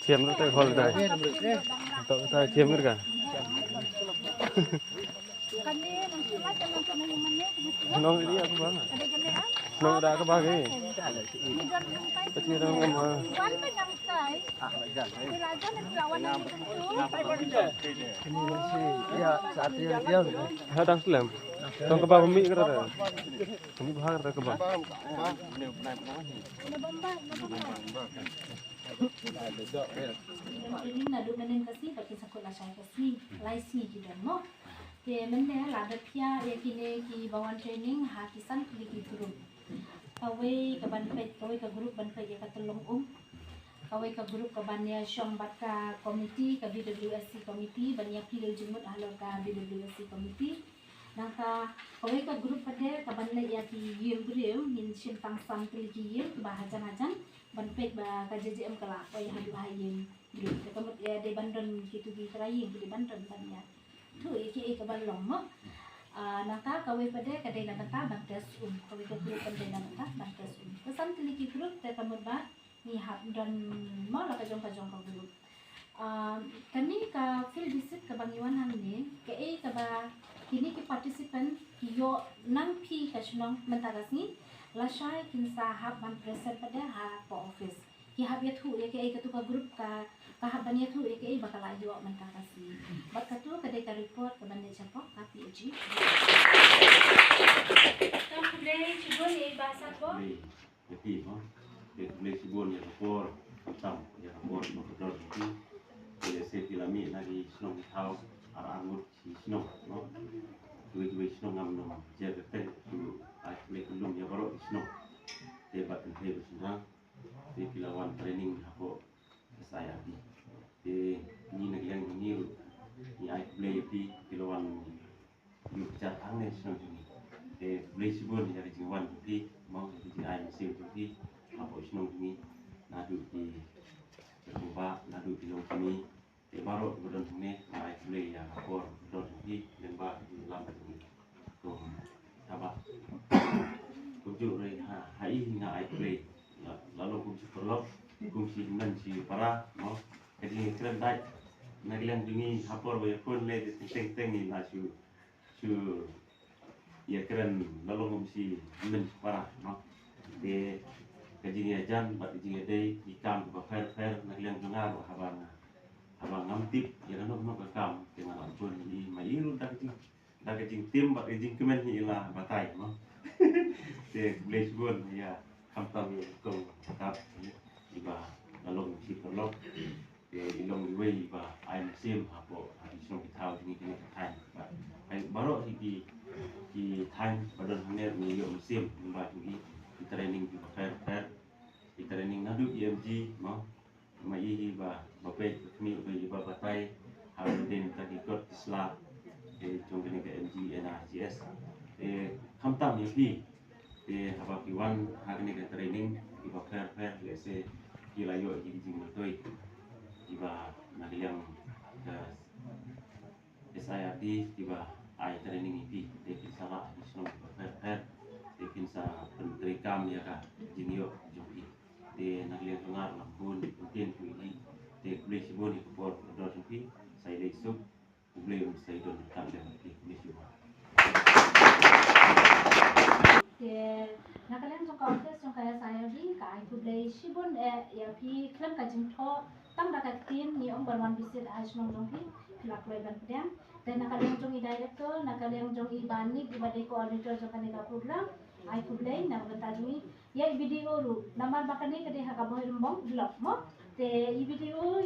Cium itu hol tadi. Untuk saya cium itu kan. Nong ini aku banget. Nong udah aku bagi. Kecil dong kamu. Ya saat dia hadang selam. Tong kebab mie kata. Kami bahar kebab. Ini nado menen kasi bagi sekolah saya kasi laisi kita mo. Ke menen lada pia ya kini ki bawan training hatisan kili grup. Kawai ke banpet kawai ke grup banpet ya katulong kawai ke grup ke bannya syong bat ka komiti ke BWSC komiti bannya pilih jumut halo ka BWSC komiti. Nangka kawai ke grup pada ke bannya ya ki yil beriu min sintang sam kili yil bahajan-hajan banpet ba ka JJM kala kawai hadu hayin. Gitu, kemudian ya di Bandung gitu di Teraing di Bandung banyak. Tu iki ke balong mo. Nangka kawai pada kadai nangka bantes kawai ke grup kadai nangka bantes Pesan teliki grup te kemudian ni hab dan mo la kajong ka grup. Kani ka field visit ke Bangiwan hang ni ke ba kini ke participant yo nang pi ka sunong mentaras ni la syai kin sahab ban preset pada ha po office. Ki hab ya tu ya ke ketua grup ka kahabannya tu ya bakal aja wak mentarasi. Bak katu kadai ka report ke bandai siapa tapi uji. Kamu deh cibun ya bahasa ko. Jadi mo, dia cibun ya report tentang ya report betul itu. Dia setilami lagi senong tahu arangut si senong, no. Dua senong ngam nom jaga teh tu asli belum ya baru senong. Dia batin dia bersenang. Dia pilawan training aku saya di ni yang ni I play di pilawan yuk jatang ni senang ni play sibuk ni jadi jingwan di mau jadi I mesin di apa senang ni nadu di coba nadu di long ni baru berdoa ni I play ya rapor berdoa di lembah di dalam ni tu apa kunjung ni hai hingga I play lalu kunci perlok kunci menci para mau jadi keren baik nagilang dungi hapor bayar pun le teng ni lah su ya keren lalu kunci menci para mau de kajinya jan bat kajinya day ikam ke fair nagilang dengar abang ngamtip ya kan nok kam dengan pun ni mai lu dak kajing tim bat kajing kemen ni lah batai mau de blaze gun ya kamtam kong tetap iba lalu si perlok ilong iwe iba ayam sim apa di sini kita tahu ini time baru di time pada hanya ni yo sim iba di training di fair di training nadu EMG mau mai iba bapak ni iba batai harus den tadi kot islah jong ni ke MG NRGS kamtam ya pi apa piwan hari ni training iba fair lese kilayo jadi jingul toy iba nagilang ke SIRD iba ai training ipi dekin salah isnom fair dekin sa pentrikam ya ka jingyo jogi de nagilang tungar lampun putin kuili de boleh sibon di kupor dor jogi saya lesuk boleh saya don tak dan di sibon Nakalian jong office jong kaya saya di ka aku beli sibun ya pi klam ka jing tho tang dakat tin ni ong barwan bisit asnong jong pi kelak loy ban pedang dan nakalian jong director nakalian jong bani di badai coordinator jong kaneka program aku beli na betajui ya video ru namar bakani kade ha ka boy rumbong blok mo te video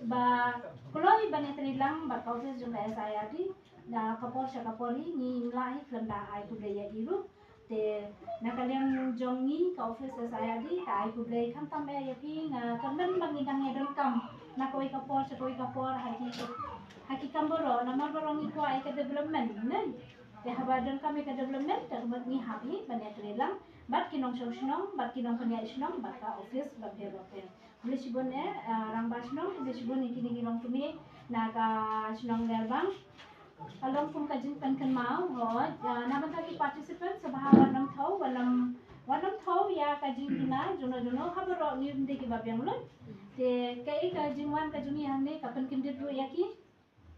ba koloi bani trilang ba office jong kaya saya di na kapor sa kapori ni lahi klam da aku beli ya iru te nakaliang jongi ka office saya di ka ai kublai kan tambe ya pi nga kandan bangidang ngedon kam nakoi kapor haki kamboro namar borong iko ai ka development ne te habadon kami ka development ta ni habi bane trelang bat kinong sosnong bat kinong panya isnong bat ka office bat development boleh sibone rang basnong boleh sibone kini girong tumi naga snong gerbang along kung kajing kan mau naman tadi participant sa bahawa ng tao walang tao ya kajing na juno habaro ni hindi kibabyang lon te kai kajing wan kajuni hamne kapan kindir ru yaki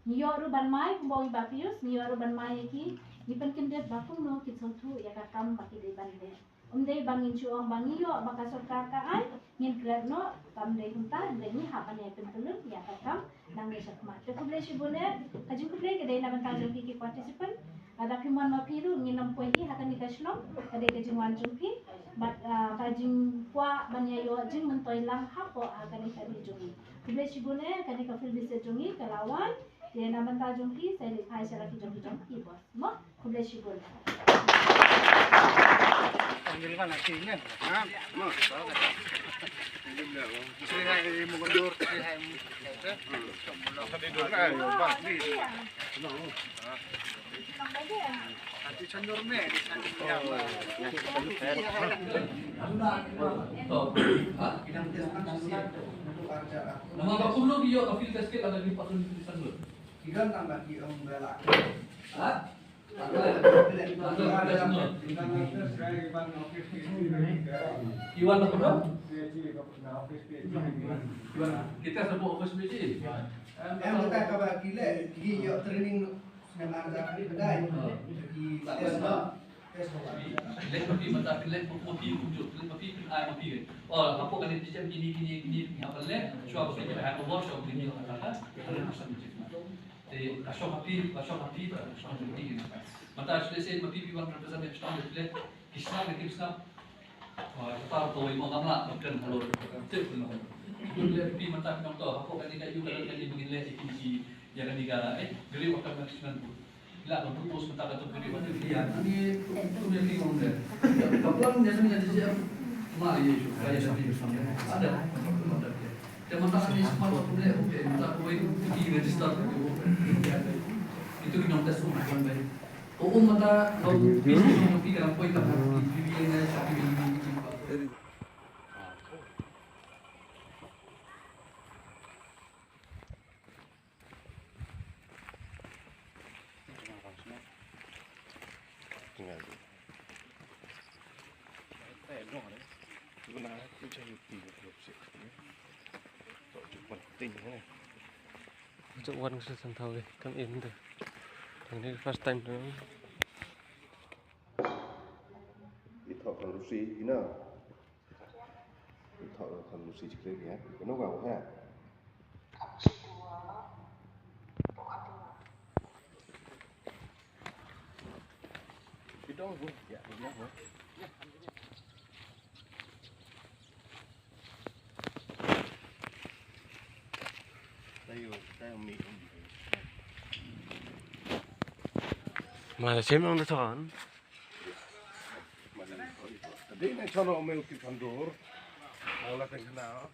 niyo ru ban mai kumbawi bapius niyo ru ban mai yaki ni pan kindir bapung no kitsotu ya kakam baki de bande umday bangin chuang bangiyo baka sorkar ka ay ngin grad no kamday kunta ni hapan ya pentulun ya kakam nang ni sakma te kublay sibune kajing kublay kadai naman tayo piki participant ada piman mapiru nginam poiki hakan ni kasno kadai kajing wan jumpi bat kajing kwa banya yo jing mentoi lang hapo kani kani jungi kuble shibune kani ka fil bise jungi kalawan dia na banta jungi saya lipai saya lagi jungi bos mo kuble shibune Panggil mana sini? Ah, mau. Saya mau mundur, saya mau. Tidur kan, ya Pak. Nanti senior nih, Nama Pak Puno dia kafil tesket ada di patun di sana. Kiran tambah ki om bela. Hah? Iwan apa dong? Iwan kita sebut office BC. Kita kabar gila, gigi yo training dengan ada kedai. Di tes Lek kopi mata lek kopi wujud, lek kopi ai kopi. Oh, apa kan itu macam gini apa lek? Suap saya ada workshop ini kata ada masa macam de kasho happy kasho tinggi mata selesai mati biwan representative stand lek kisah lek kisah tar to imo gamla bukan halor itu pun lek pi mata pinong to apa kan ini juga kan ini begini lek iki yang negara geli waktu management la untuk pos mata itu geli waktu dia ini tu yang ngomong deh kaplan biasanya jadi mari itu kayak seperti ada teman-teman ini semua waktu dia oke mata kowe iki register itu kinong tes rumah kan baik. Oh mata kalau bisnis mau pergi kan poin tak pergi dia sapi ini. Cuk wan kesan tahu kan ini tuh. Ini first time tuh. Thọ còn Lucy thế nào? Thọ còn Lucy chỉ cái nhé, nó vào ha. Cái đó luôn, dạ, đúng rồi. Đây mì. Mà xem ông thọ. Tadi nak colok milk di kantor, mau latih kenal.